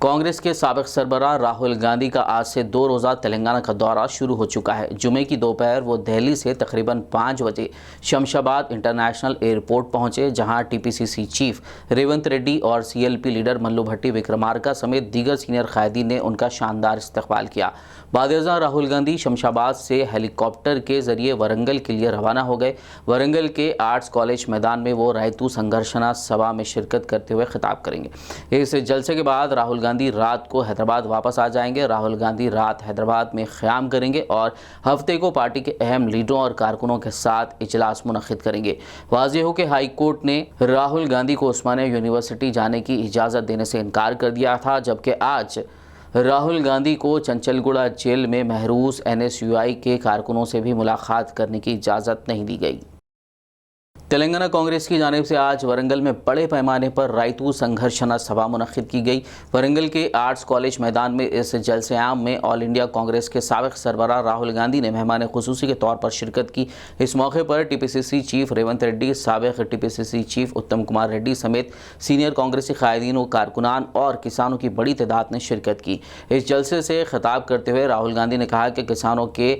कांग्रेस के साबिक सरबराह राहुल गांधी का आज से 2 रोज़ा तेलंगाना का दौरा शुरू हो चुका है। जुमे की दोपहर वो दिल्ली से तकरीबन 5 बजे शमशाबाद इंटरनेशनल एयरपोर्ट पहुंचे, जहां टीपीसीसी चीफ रेवंत रेड्डी और सीएलपी लीडर मल्लू भट्टी विक्रमार्का समेत दीगर सीनियर कायदीन ने उनका शानदार इस्तकबाल किया। बाद-ए-अज़ां राहुल गांधी शमशाबाद से हेलीकॉप्टर के जरिए वरंगल के लिए रवाना हो गए। वरंगल के आर्ट्स कॉलेज मैदान में वो रैतू संघर्षणा सभा में शिरकत करते हुए खिताब करेंगे। इस जलसे के बाद राहुल गांधी रात को हैदराबाद वापस आ जाएंगे। राहुल गांधी रात हैदराबाद में क़याम करेंगे और हफ्ते को पार्टी के अहम लीडरों और कारकुनों के साथ इजलास मुनक़्क़िद करेंगे। वाज़ेह हो कि हाई कोर्ट ने राहुल गांधी को उस्मानिया यूनिवर्सिटी जाने की इजाज़त देने से इनकार कर दिया था, जबकि आज राहुल गांधी को चंचलगुड़ा जेल में महरूस एनएसयूआई के कारकुनों से भी मुलाकात करने की इजाज़त नहीं दी गई। तेलंगाना कांग्रेस की जानिब से आज वरंगल में बड़े पैमाने पर रैतू संघर्षणा सभा मुनक़्क़िद की गई। वरंगल के आर्ट्स कॉलेज मैदान में इस जलसे आम में ऑल इंडिया कांग्रेस के साबिक सरबराह राहुल गांधी ने मेहमान खुसूसी के तौर पर शिरकत की। इस मौके पर टीपीसीसी चीफ रेवंत रेड्डी, साबिक टीपीसीसी चीफ उत्तम कुमार रेड्डी समेत सीनियर कांग्रेसी कायदीन, कारकुनान और किसानों की बड़ी तादाद ने शिरकत की। इस जलसे से खिताब करते हुए राहुल गांधी ने कहा कि किसानों के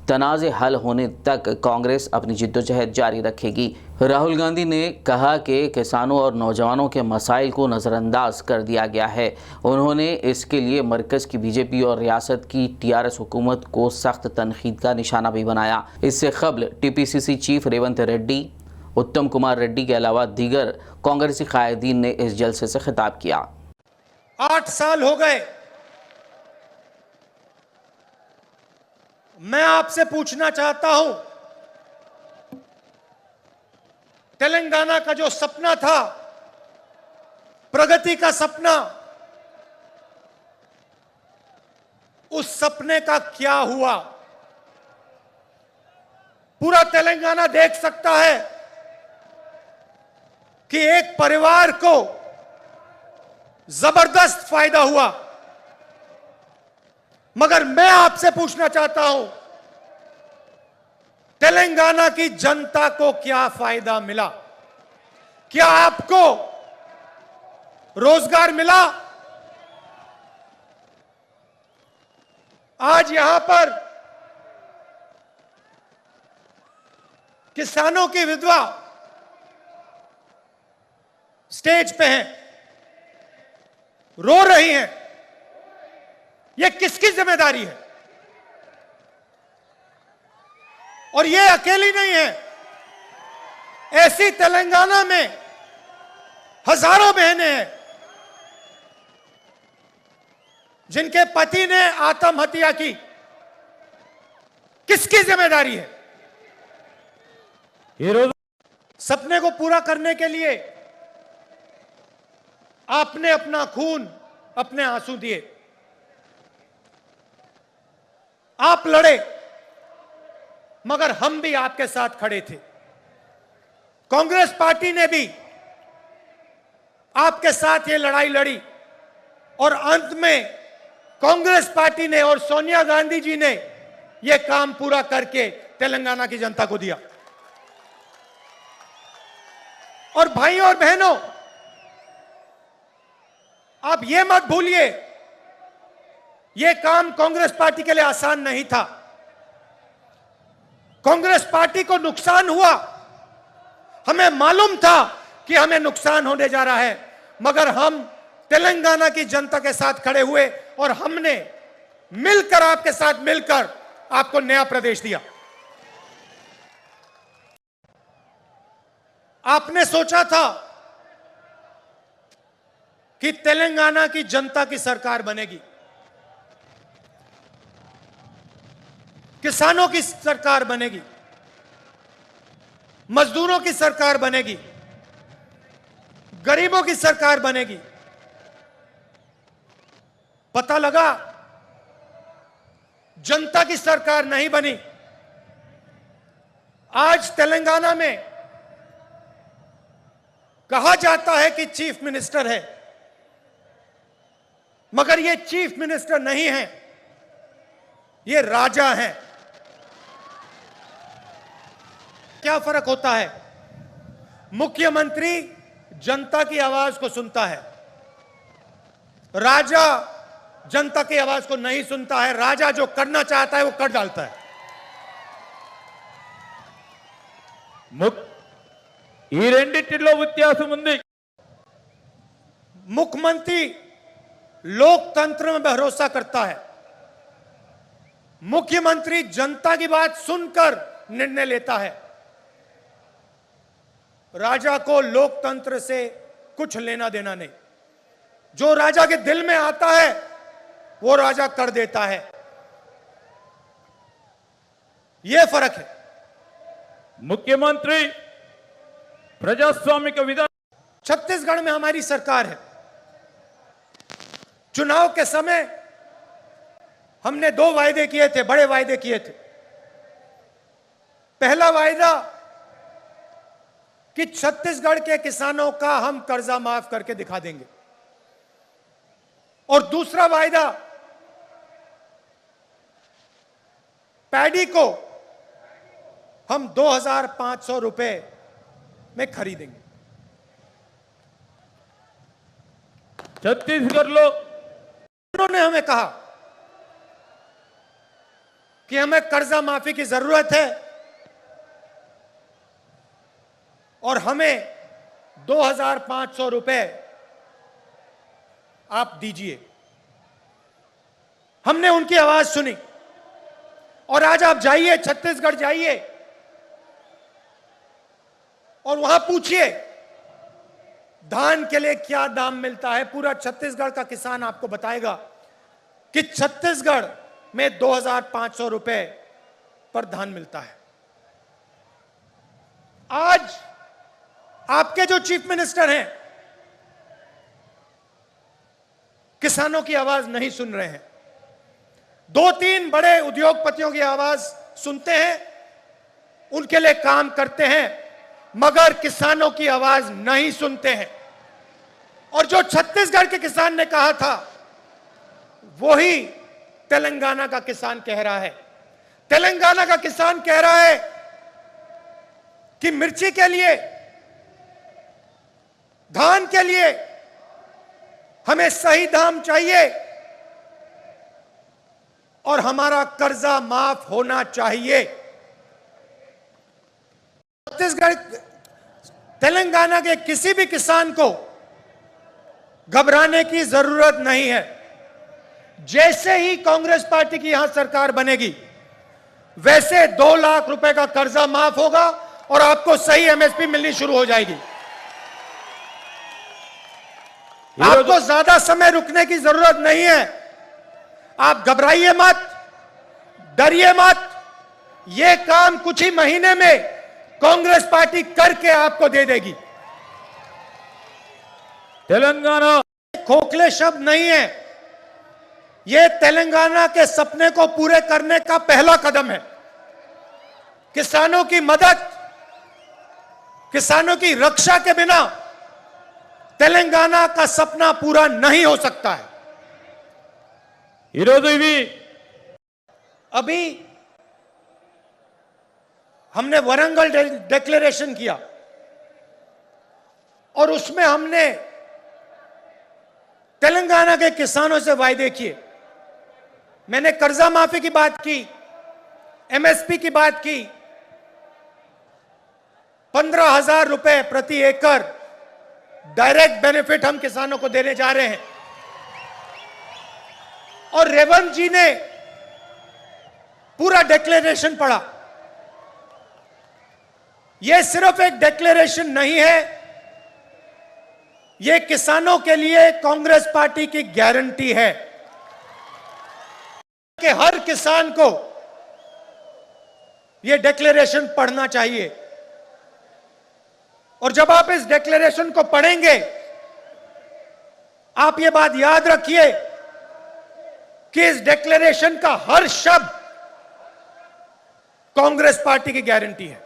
तनाज़े हल होने तक कांग्रेस अपनी जिद्दोजहद जारी रखेगी। राहुल गांधी ने कहा कि किसानों और नौजवानों के मसाइल को नज़रअंदाज कर दिया गया है। उन्होंने इसके लिए मरकज़ की बीजेपी और रियासत की टीआरएस हुकूमत को सख्त तनकीद का निशाना भी बनाया। इससे कबल टीपीसीसी चीफ रेवंत रेड्डी, उत्तम कुमार रेड्डी के अलावा दीगर कांग्रेसी कायदीन ने इस जलसे से खिताब किया। 8 साल हो गए। मैं आपसे पूछना चाहता हूं, तेलंगाना का जो सपना था, प्रगति का सपना, उस सपने का क्या हुआ? पूरा तेलंगाना देख सकता है कि एक परिवार को जबरदस्त फायदा हुआ, मगर मैं आपसे पूछना चाहता हूं, तेलंगाना की जनता को क्या फायदा मिला? क्या आपको रोजगार मिला? आज यहां पर किसानों की विधवा स्टेज पे हैं, रो रही हैं। यह किसकी जिम्मेदारी है? और यह अकेली नहीं है, ऐसी तेलंगाना में हजारों बहनें हैं जिनके पति ने आत्महत्या की। किसकी जिम्मेदारी है? सपने को पूरा करने के लिए आपने अपना खून, अपने आंसू दिए, आप लड़े, मगर हम भी आपके साथ खड़े थे। कांग्रेस पार्टी ने भी आपके साथ ये लड़ाई लड़ी और अंत में कांग्रेस पार्टी ने और सोनिया गांधी जी ने यह काम पूरा करके तेलंगाना की जनता को दिया। और भाइयों और बहनों, आप ये मत भूलिए, यह काम कांग्रेस पार्टी के लिए आसान नहीं था। कांग्रेस पार्टी को नुकसान हुआ, हमें मालूम था कि हमें नुकसान होने जा रहा है, मगर हम तेलंगाना की जनता के साथ खड़े हुए और हमने मिलकर, आपके साथ मिलकर आपको नया प्रदेश दिया। आपने सोचा था कि तेलंगाना की जनता की सरकार बनेगी, किसानों की सरकार बनेगी, मजदूरों की सरकार बनेगी, गरीबों की सरकार बनेगी। पता लगा जनता की सरकार नहीं बनी। आज तेलंगाना में कहा जाता है कि चीफ मिनिस्टर है, मगर ये चीफ मिनिस्टर नहीं है, ये राजा हैं। क्या फर्क होता है? मुख्यमंत्री जनता की आवाज को सुनता है, राजा जनता की आवाज को नहीं सुनता है, राजा जो करना चाहता है वो कर डालता है। ఈ రెండిటిలో వ్యత్యాసం ఉంది। मुख्यमंत्री लोकतंत्र में भरोसा करता है, मुख्यमंत्री जनता की बात सुनकर निर्णय लेता है। राजा को लोकतंत्र से कुछ लेना देना नहीं, जो राजा के दिल में आता है वो राजा कर देता है। यह फर्क है। मुख्यमंत्री प्रजास्वामिक विधान छत्तीसगढ़ में हमारी सरकार है। चुनाव के समय हमने 2 वायदे किए थे, बड़े वायदे किए थे। पहला वायदा कि छत्तीसगढ़ के किसानों का हम कर्जा माफ करके दिखा देंगे, और दूसरा वायदा पैडी को हम 2,500 रुपए में खरीदेंगे। छत्तीसगढ़ लो उन्होंने हमें कहा कि हमें कर्जा माफी की जरूरत है और हमें 2,500 रुपए आप दीजिए। हमने उनकी आवाज सुनी, और आज आप जाइए, छत्तीसगढ़ जाइए और वहां पूछिए धान के लिए क्या दाम मिलता है। पूरा छत्तीसगढ़ का किसान आपको बताएगा कि छत्तीसगढ़ में 2,500 रुपए पर धान मिलता है। आज आपके जो चीफ मिनिस्टर हैं किसानों की आवाज नहीं सुन रहे हैं। 2-3 बड़े उद्योगपतियों की आवाज सुनते हैं, उनके लिए काम करते हैं, मगर किसानों की आवाज नहीं सुनते हैं। और जो छत्तीसगढ़ के किसान ने कहा था वही तेलंगाना का किसान कह रहा है। तेलंगाना का किसान कह रहा है कि मिर्ची के लिए, धान के लिए हमें सही दाम चाहिए और हमारा कर्जा माफ होना चाहिए। छत्तीसगढ़, तेलंगाना के किसी भी किसान को घबराने की जरूरत नहीं है। जैसे ही कांग्रेस पार्टी की यहां सरकार बनेगी वैसे 2 लाख रुपए का कर्जा माफ होगा और आपको सही एमएसपी मिलनी शुरू हो जाएगी। आपको ज्यादा समय रुकने की जरूरत नहीं है। आप घबराइए मत, डरिए मत। यह काम कुछ ही महीने में कांग्रेस पार्टी करके आपको दे देगी। तेलंगाना खोखले शब्द नहीं है, यह तेलंगाना के सपने को पूरे करने का पहला कदम है। किसानों की मदद, किसानों की रक्षा के बिना तेलंगाना का सपना पूरा नहीं हो सकता है। अभी हमने वरंगल डिक्लेरेशन किया और उसमें हमने तेलंगाना के किसानों से वायदे किए। मैंने कर्जा माफी की बात की, एमएसपी की बात की, 15,000 रुपए प्रति एकड़ डायरेक्ट बेनिफिट हम किसानों को देने जा रहे हैं। और रेवंत जी ने पूरा डिक्लेरेशन पढ़ा। यह सिर्फ एक डिक्लेरेशन नहीं है, यह किसानों के लिए कांग्रेस पार्टी की गारंटी है कि हर किसान को यह डिक्लेरेशन पढ़ना चाहिए। और जब आप इस डिक्लेरेशन को पढ़ेंगे, आप यह बात याद रखिए कि इस डिक्लेरेशन का हर शब्द कांग्रेस पार्टी की गारंटी है।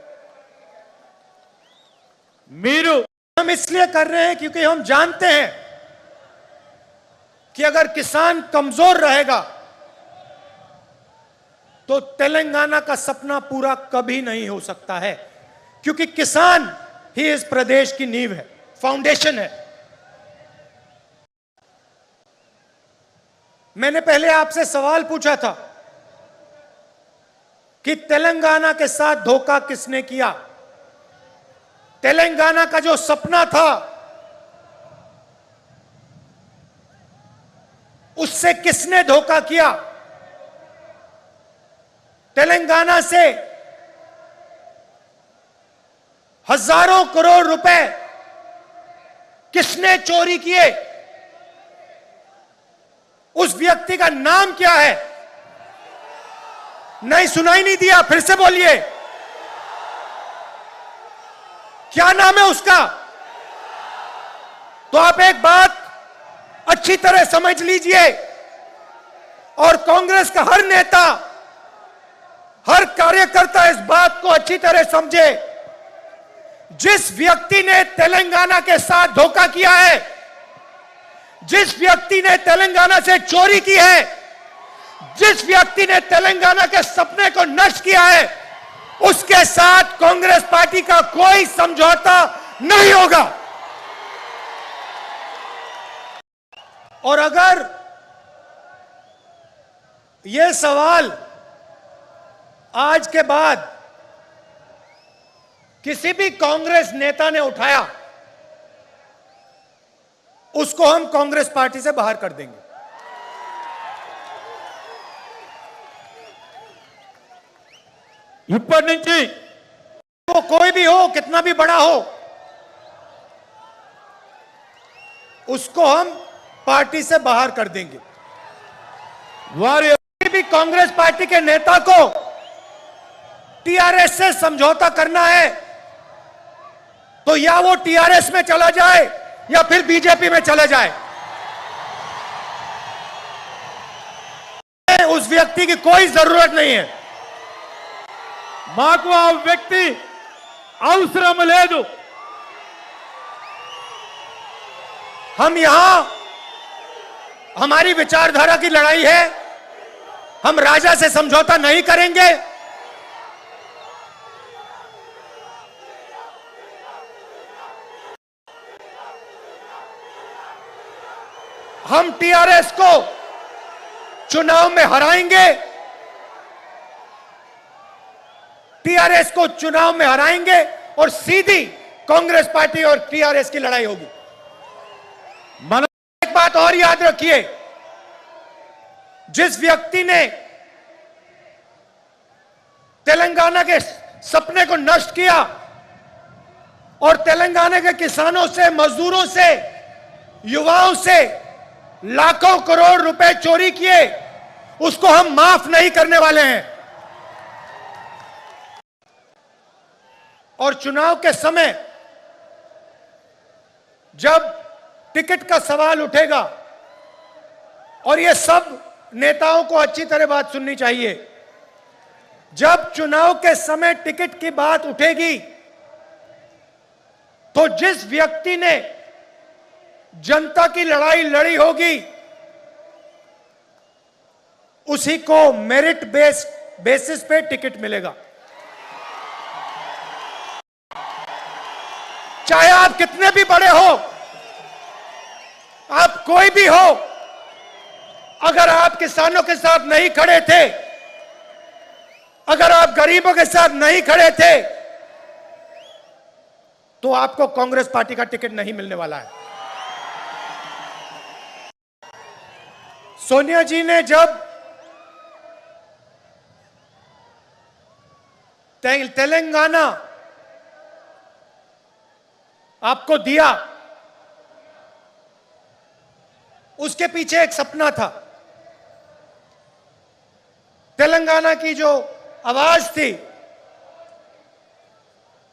हम इसलिए कर रहे हैं क्योंकि हम जानते हैं कि अगर किसान कमजोर रहेगा तो तेलंगाना का सपना पूरा कभी नहीं हो सकता है, क्योंकि किसान ही इस प्रदेश की नींव है, फाउंडेशन है। मैंने पहले आपसे सवाल पूछा था कि तेलंगाना के साथ धोखा किसने किया। तेलंगाना का जो सपना था उससे किसने धोखा किया। तेलंगाना से हजारों करोड़ रुपए किसने चोरी किए। उस व्यक्ति का नाम क्या है। नहीं, सुनाई नहीं दिया, फिर से बोलिए, क्या नाम है उसका। तो आप एक बात अच्छी तरह समझ लीजिए और कांग्रेस का हर नेता, हर कार्यकर्ता इस बात को अच्छी तरह समझे। जिस व्यक्ति ने तेलंगाना के साथ धोखा किया है, जिस व्यक्ति ने तेलंगाना से चोरी की है, जिस व्यक्ति ने तेलंगाना के सपने को नष्ट किया है, उसके साथ कांग्रेस पार्टी का कोई समझौता नहीं होगा। और अगर यह सवाल आज के बाद किसी भी कांग्रेस नेता ने उठाया, उसको हम कांग्रेस पार्टी से बाहर कर देंगे। ఇప్పటి నుంచి वो कोई भी हो, कितना भी बड़ा हो, उसको हम पार्टी से बाहर कर देंगे। వారి किसी भी कांग्रेस पार्टी के नेता को टीआरएस से समझौता करना है तो या वो टीआरएस में चला जाए या फिर बीजेपी में चला जाए। उस व्यक्ति की कोई जरूरत नहीं है। మాకు ఆ వ్యక్తి అవసరం లేదు। हम यहां हमारी विचारधारा की लड़ाई है। हम राजा से समझौता नहीं करेंगे। हम टीआरएस को चुनाव में हराएंगे। टीआरएस को चुनाव में हराएंगे और सीधी कांग्रेस पार्टी और टीआरएस की लड़ाई होगी। మన एक बात और याद रखिए, जिस व्यक्ति ने तेलंगाना के सपने को नष्ट किया और तेलंगाना के किसानों से, मजदूरों से, युवाओं से लाखों करोड़ रुपए चोरी किए, उसको हम माफ नहीं करने वाले हैं। और चुनाव के समय जब टिकट का सवाल उठेगा, और यह सब नेताओं को अच्छी तरह बात सुननी चाहिए, जब चुनाव के समय टिकट की बात उठेगी तो जिस व्यक्ति ने जनता की लड़ाई लड़ी होगी उसी को मेरिट बेसिस पे टिकट मिलेगा। चाहे आप कितने भी बड़े हो, आप कोई भी हो, अगर आप किसानों के साथ नहीं खड़े थे, अगर आप गरीबों के साथ नहीं खड़े थे, तो आपको कांग्रेस पार्टी का टिकट नहीं मिलने वाला है। सोनिया जी ने जब तेलंगाना आपको दिया, उसके पीछे एक सपना था। तेलंगाना की जो आवाज थी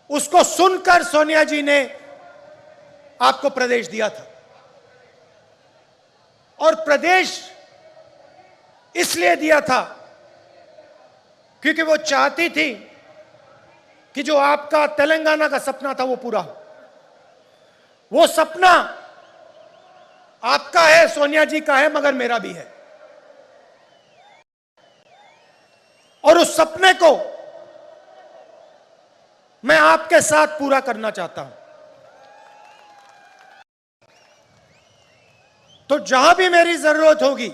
उसको सुनकर सोनिया जी ने आपको प्रदेश दिया था। और प्रदेश इसलिए दिया था क्योंकि वो चाहती थी कि जो आपका तेलंगाना का सपना था वो पूरा हो। वो सपना आपका है, सोनिया जी का है, मगर मेरा भी है। और उस सपने को मैं आपके साथ पूरा करना चाहता हूं। तो जहां भी मेरी जरूरत होगी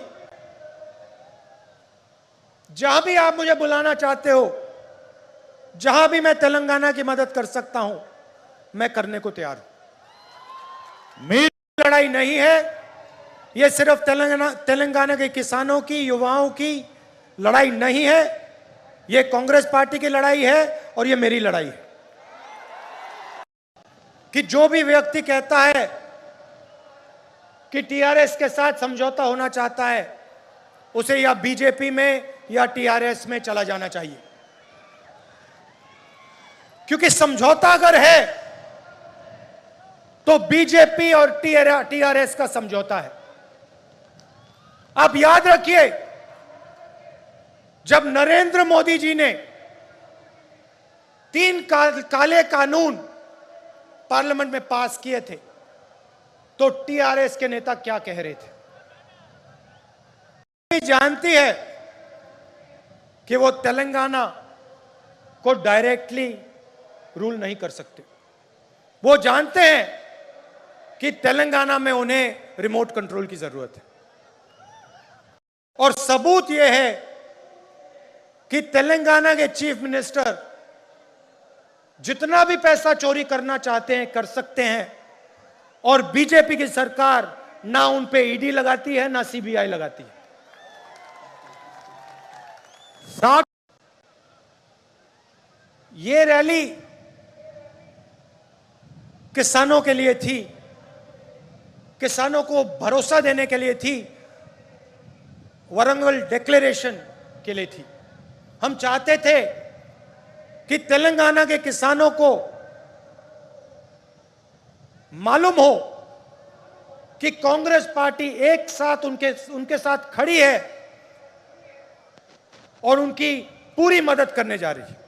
जहां भी आप मुझे बुलाना चाहते हो, जहां भी मैं तेलंगाना की मदद कर सकता हूं, मैं करने को तैयार हूं। मी लड़ाई नहीं है, यह सिर्फ तेलंगाना के किसानों की, युवाओं की लड़ाई नहीं है, यह कांग्रेस पार्टी की लड़ाई है और यह मेरी लड़ाई है। कि जो भी व्यक्ति कहता है कि टीआरएस के साथ समझौता होना चाहता है, उसे या बीजेपी में या टीआरएस में चला जाना चाहिए, क्योंकि समझौता अगर है तो बीजेपी और टीआरएस का समझौता है। आप याद रखिए, जब नरेंद्र मोदी जी ने 3 काले कानून पार्लियामेंट में पास किए थे, तो टीआरएस के नेता क्या कह रहे थे? जानती है कि वो तेलंगाना को डायरेक्टली रूल नहीं कर सकते। वो जानते हैं कि तेलंगाना में उन्हें रिमोट कंट्रोल की जरूरत है। और सबूत यह है कि तेलंगाना के चीफ मिनिस्टर जितना भी पैसा चोरी करना चाहते हैं कर सकते हैं, और बीजेपी की सरकार ना उन पे ईडी लगाती है ना सीबीआई लगाती है। साथ ये रैली किसानों के लिए थी, किसानों को भरोसा देने के लिए थी, वरंगल डिक्लेरेशन के लिए थी। हम चाहते थे कि तेलंगाना के किसानों को मालूम हो कि कांग्रेस पार्टी एक साथ उनके साथ खड़ी है और उनकी पूरी मदद करने जा रही है।